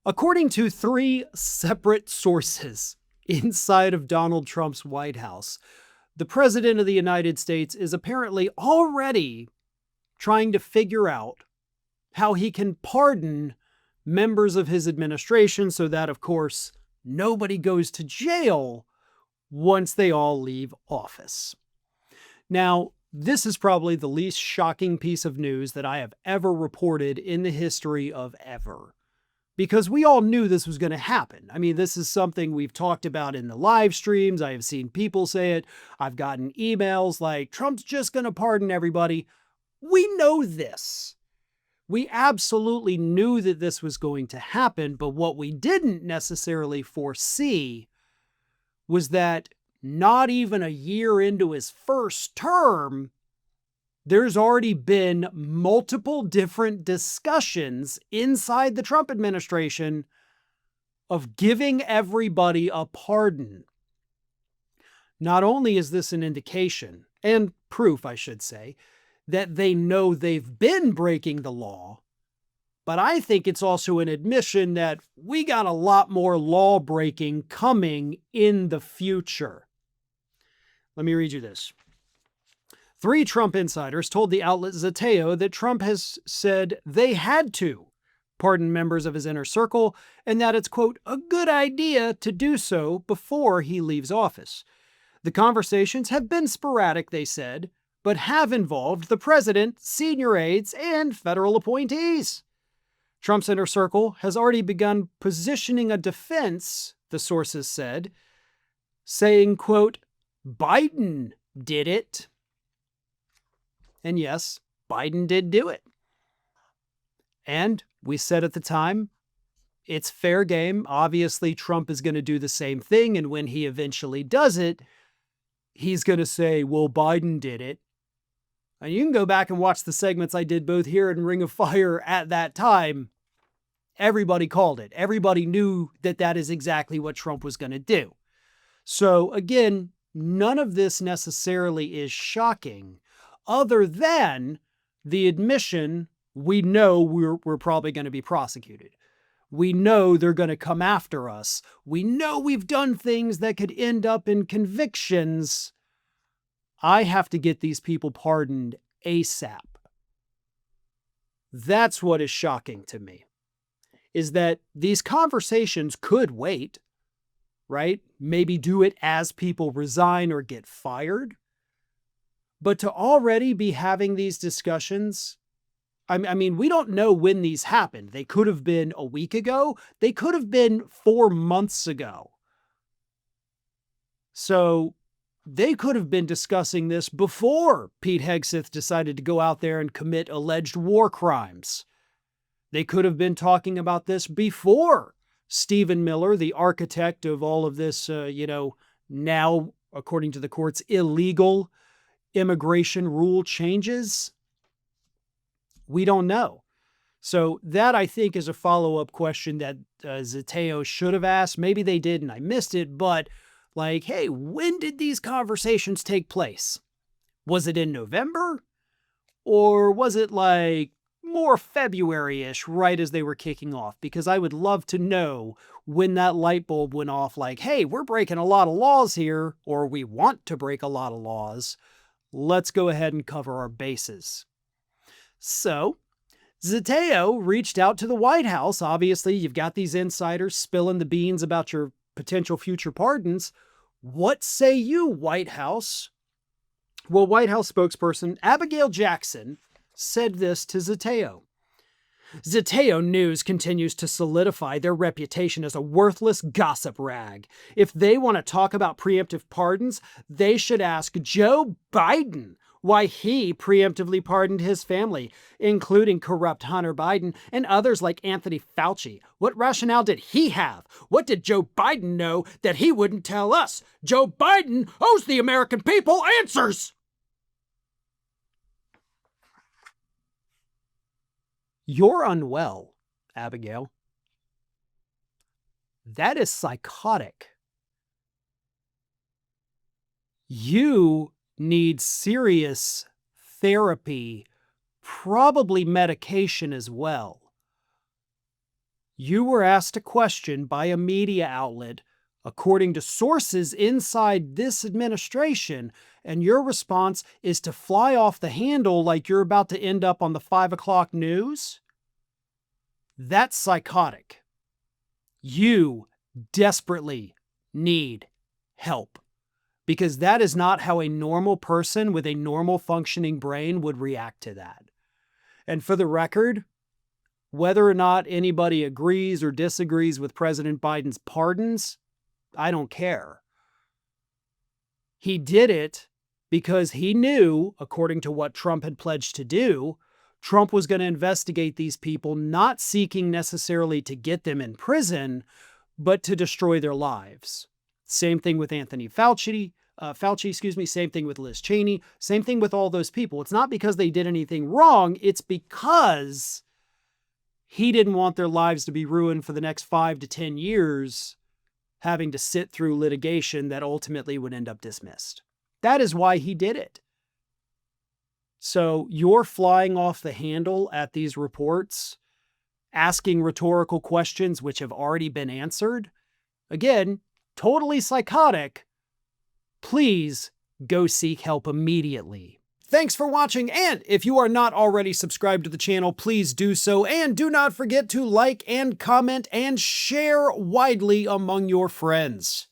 According to 3 separate sources inside of Donald Trump's White House, the President of the United States is apparently already trying to figure out how he can pardon members of his administration so that, of course, nobody goes to jail once they all leave office. Now, this is probably the least shocking piece of news that I have ever reported in the history of ever, because we all knew this was going to happen. I mean, this is something we've talked about in the live streams. I have seen people say it. I've gotten emails like, Trump's just going to pardon everybody. We know this. We absolutely knew that this was going to happen, but what we didn't necessarily foresee was that not even a year into his first term, there's already been multiple different discussions inside the Trump administration of giving everybody a pardon. Not only is this an indication, and proof, I should say, that they know they've been breaking the law, but I think it's also an admission that we got a lot more law breaking coming in the future. Let me read you this. 3 Trump insiders told the outlet Zeteo that Trump has said they had to pardon members of his inner circle and that it's, quote, a good idea to do so before he leaves office. The conversations have been sporadic, they said, but have involved the president, senior aides, and federal appointees. Trump's inner circle has already begun positioning a defense, the sources said, saying, quote, Biden did it. And yes, Biden did do it. And we said at the time, it's fair game. Obviously, Trump is going to do the same thing. And when he eventually does it, he's going to say, well, Biden did it. And you can go back and watch the segments I did both here and Ring of Fire at that time. Everybody called it. Everybody knew that that is exactly what Trump was going to do. So again, none of this necessarily is shocking, other than the admission we know we're probably going to be prosecuted. We know they're going to come after us. We know we've done things that could end up in convictions. I have to get these people pardoned ASAP. That's what is shocking to me, is that these conversations could wait, right? Maybe do it as people resign or get fired. But to already be having these discussions, I mean, we don't know when these happened. They could have been a week ago. They could have been 4 months ago. So they could have been discussing this before Pete Hegseth decided to go out there and commit alleged war crimes. They could have been talking about this before Stephen Miller, the architect of all of this, now, according to the courts, illegal immigration rule changes. We don't know. So that, I think, is a follow-up question that Zeteo should have asked. Maybe they did and I missed it, but like, hey, when did these conversations take place? Was it in November? Or was it like more February-ish, right as they were kicking off? Because I would love to know when that light bulb went off, like, hey, we're breaking a lot of laws here, or we want to break a lot of laws. Let's go ahead and cover our bases. So Zeteo reached out to the White House. Obviously, you've got these insiders spilling the beans about your potential future pardons. What say you, White House? Well, White House spokesperson Abigail Jackson said this to Zeteo. Zeteo News continues to solidify their reputation as a worthless gossip rag. If they want to talk about preemptive pardons, they should ask Joe Biden why he preemptively pardoned his family, including corrupt Hunter Biden and others like Anthony Fauci. What rationale did he have? What did Joe Biden know that he wouldn't tell us? Joe Biden owes the American people answers! You're unwell, Abigail. That is psychotic. You need serious therapy, probably medication as well. You were asked a question by a media outlet according to sources inside this administration, and your response is to fly off the handle like you're about to end up on the 5 o'clock news? That's psychotic. You desperately need help, because that is not how a normal person with a normal functioning brain would react to that. And for the record, whether or not anybody agrees or disagrees with President Biden's pardons, I don't care. He did it because he knew, according to what Trump had pledged to do, Trump was going to investigate these people, not seeking necessarily to get them in prison, but to destroy their lives. Same thing with Anthony Fauci, same thing with Liz Cheney, same thing with all those people. It's not because they did anything wrong, it's because he didn't want their lives to be ruined for the next 5 to 10 years, having to sit through litigation that ultimately would end up dismissed. That is why he did it. So you're flying off the handle at these reports, asking rhetorical questions which have already been answered. Again, totally psychotic. Please go seek help immediately. Thanks for watching, and if you are not already subscribed to the channel, please do so, and do not forget to like and comment and share widely among your friends.